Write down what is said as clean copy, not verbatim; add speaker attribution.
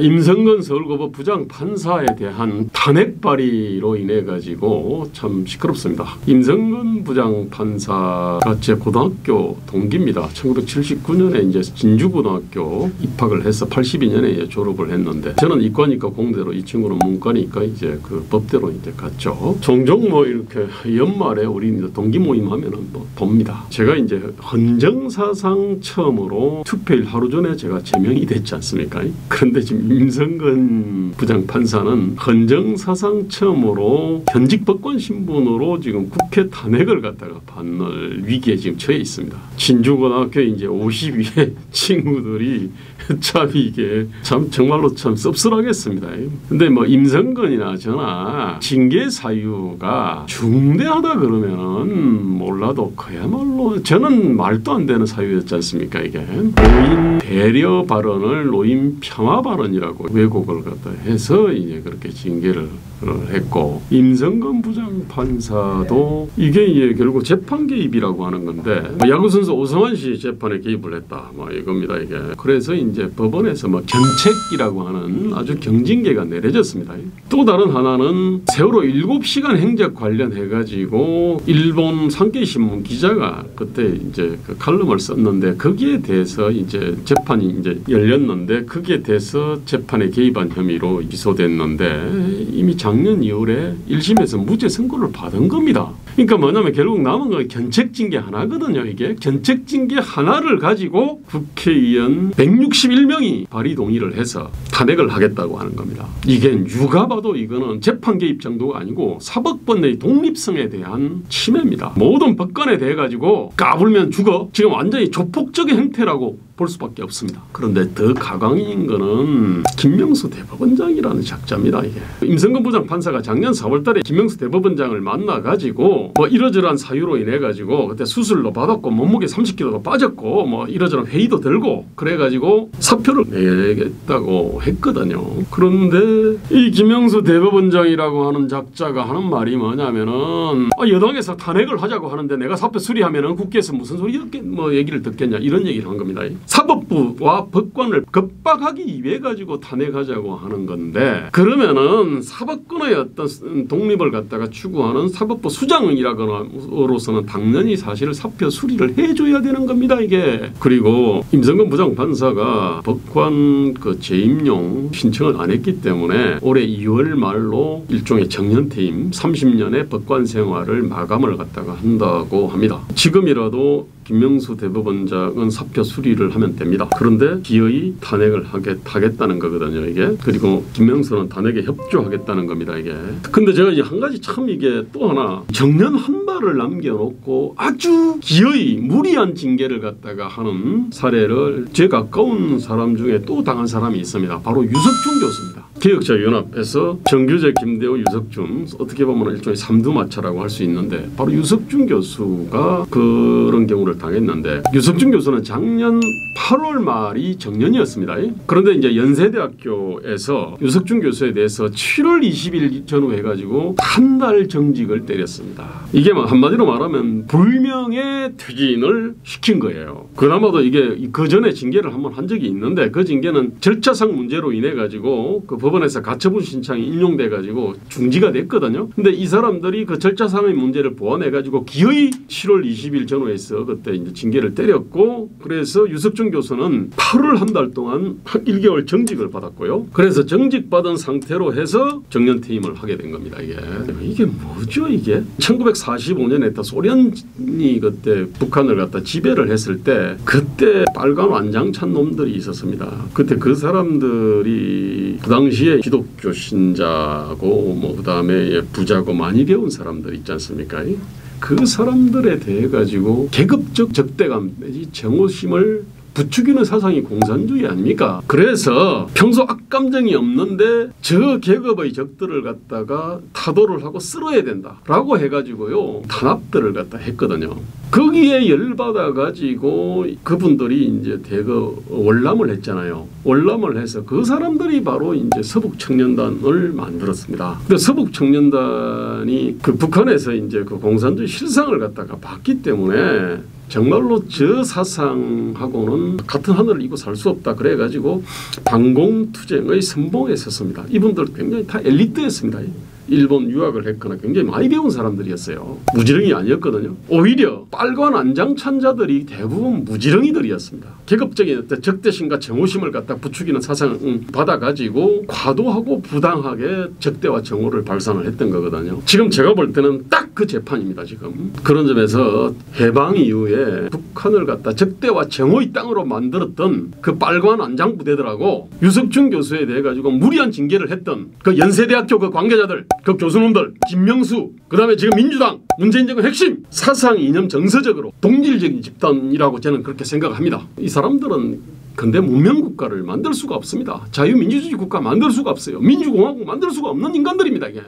Speaker 1: 임성근 서울고법 부장판사에 대한 탄핵 발의로 인해 가지고 참 시끄럽습니다. 임성근 부장판사가 제 고등학교 동기입니다. 1979년에 이제 진주고등학교 입학을 해서 82년에 졸업을 했는데 저는 이과니까 공대로 이 친구는 문과니까 이제 그 법대로 이제 갔죠. 종종 뭐 이렇게 연말에 우리 동기 모임 하면은 뭐 봅니다. 제가 이제 헌정사상 처음으로 투표일 하루 전에 제가 제명이 됐지 않습니까? 그런데 지금 임성근 부장판사는 헌정사상 처음으로 현직 법관 신분으로 지금 국회 탄핵을 갖다가 받는 위기에 지금 처해 있습니다. 진주고등학교 이제 52의 친구들이 참 이게 참 정말로 참 씁쓸하겠습니다. 근데 뭐 임성근이나 저나 징계 사유가 중대하다 그러면은 몰라도 그야말로 저는 말도 안 되는 사유였지 않습니까? 이게 노인 배려 발언을 노인 폄하 발언이라고 왜곡을 갖다 해서 이제 그렇게 징계를 했고 임성근 부장판사도 이게 이제 결국 재판 개입이라고 하는 건데 야구선수 오성환 씨 재판에 개입을 했다 뭐 이겁니다. 이게 그래서 이제 법원에서 뭐 견책이라고 하는 아주 경징계가 내려졌습니다. 또 다른 하나는 세월호 7시간 행적 관련해 가지고 일본 산케이신문 기자가 그때 이제 그 칼럼을 썼는데 거기에 대해서 이제 재판이 이제 열렸는데 거기에 대해서 재판에 개입한 혐의로 기소됐는데 이미 작년 2월에 1심에서 무죄 선고를 받은 겁니다. 그러니까 뭐냐면 결국 남은 건 견책징계 하나거든요. 이게 견책징계 하나를 가지고 국회의원 161명이 발의 동의를 해서 탄핵을 하겠다고 하는 겁니다. 이게 누가 봐도 이거는 재판 개입 정도가 아니고 사법권의 독립성에 대한 침해입니다. 모든 법관에 대해 가지고 까불면 죽어 지금 완전히 조폭적인 행태라고 볼 수밖에 없습니다. 그런데 더 가강인 거는 김명수 대법원장이라는 작자입니다. 이게 임성근 부장판사가 작년 4월 달에 김명수 대법원장을 만나 가지고 뭐 이러저러한 사유로 인해 가지고 그때 수술도 받았고 몸무게 30kg가 빠졌고 뭐 이러저러한 회의도 들고 그래 가지고 사표를 내겠다고 했거든요. 그런데 이 김명수 대법원장이라고 하는 작자가 하는 말이 뭐냐면은 여당에서 탄핵을 하자고 하는데 내가 사표 수리하면은 국회에서 무슨 소리 뭐 얘기를 듣겠냐 이런 얘기를 한 겁니다. 사법부와 법관을 겁박하기 위해 가지고 탄핵하자고 하는 건데 그러면은 사법권의 어떤 독립을 갖다가 추구하는 사법부 수장이라거나로서는 당연히 사실 사표 수리를 해줘야 되는 겁니다. 이게 그리고 임성근 부장판사가 법관 그 재임용 신청을 안 했기 때문에 올해 2월 말로 일종의 정년퇴임 30년의 법관 생활을 마감을 갖다가 한다고 합니다. 지금이라도 김명수 대법원장은 사표 수리를 하면 됩니다. 그런데 기어이 탄핵을 하겠다는 거거든요. 이게 그리고 김명수는 탄핵에 협조하겠다는 겁니다. 이게 근데 제가 이제 한 가지 참 이게 또 하나 정년 한 발을 남겨놓고 아주 기어이 무리한 징계를 갖다가 하는 사례를 제 가까운 사람 중에 또 당한 사람이 있습니다. 바로 유석준 교수입니다. 개혁자연합에서 정규재, 김대호, 유석준 어떻게 보면 일종의 삼두마차라고 할 수 있는데 바로 유석준 교수가 그런 경우를 당했는데 유석준 교수는 작년 8월 말이 정년이었습니다. 그런데 이제 연세대학교에서 유석준 교수에 대해서 7월 20일 전후 해가지고 한 달 정직을 때렸습니다. 이게 한마디로 말하면 불명예 퇴진을 시킨 거예요. 그나마도 이게 그 전에 징계를 한번 한 적이 있는데 그 징계는 절차상 문제로 인해 가지고 그 법원에서 가처분 신청이 인용돼 가지고 중지가 됐거든요. 근데 이 사람들이 그 절차상의 문제를 보완해 가지고 기어이 7월 20일 전후에서 그때 이제 징계를 때렸고 그래서 유석준 교수는 8월 한 달 동안 1개월 정직을 받았고요. 그래서 정직받은 상태로 해서 정년퇴임을 하게 된 겁니다. 이게 뭐죠 이게? 1945년에 소련이 그때 북한을 갖다 지배를 했을 때 그때 빨간 완장찬 놈들이 있었습니다. 그때 그 사람들이 그 당시에 기독교 신자고 뭐 그다음에 부자고 많이 배운 사람들 있지 않습니까? 그 사람들에 대해 가지고 계급적 적대감 내지 정오심을 부추기는 사상이 공산주의 아닙니까? 그래서 평소 악감정이 없는데 저 계급의 적들을 갖다가 타도를 하고 쓸어야 된다라고 해가지고요 탄압들을 갖다 했거든요. 거기에 열받아 가지고 그분들이 이제 대거 월남을 했잖아요. 월남을 해서 그 사람들이 바로 이제 서북청년단을 만들었습니다. 근데 서북청년단이 그 북한에서 이제 그 공산주의 실상을 갖다가 봤기 때문에 정말로 저 사상하고는 같은 하늘을 이고 살 수 없다. 그래가지고 반공투쟁의 선봉에 섰습니다. 이분들 굉장히 다 엘리트였습니다. 일본 유학을 했거나 굉장히 많이 배운 사람들이었어요. 무지렁이 아니었거든요. 오히려 빨간 안장찬자들이 대부분 무지렁이들이었습니다. 계급적인 어떤 적대심과 정오심을 갖다 부추기는 사상을 받아가지고 과도하고 부당하게 적대와 정오를 발산을 했던 거거든요. 지금 제가 볼 때는 딱 그 재판입니다. 지금 그런 점에서 해방 이후에 북한을 갖다 적대와 정오의 땅으로 만들었던 그 빨간 안장 부대들하고 유석준 교수에 대해 가지고 무리한 징계를 했던 그 연세대학교 그 관계자들, 그 교수님들, 김명수, 그 다음에 지금 민주당, 문재인 정권 핵심 사상 이념 정서적으로 동질적인 집단이라고 저는 그렇게 생각합니다. 이 사람들은 근대 문명국가를 만들 수가 없습니다. 자유민주주의 국가 만들 수가 없어요. 민주공화국 만들 수가 없는 인간들입니다. 이게.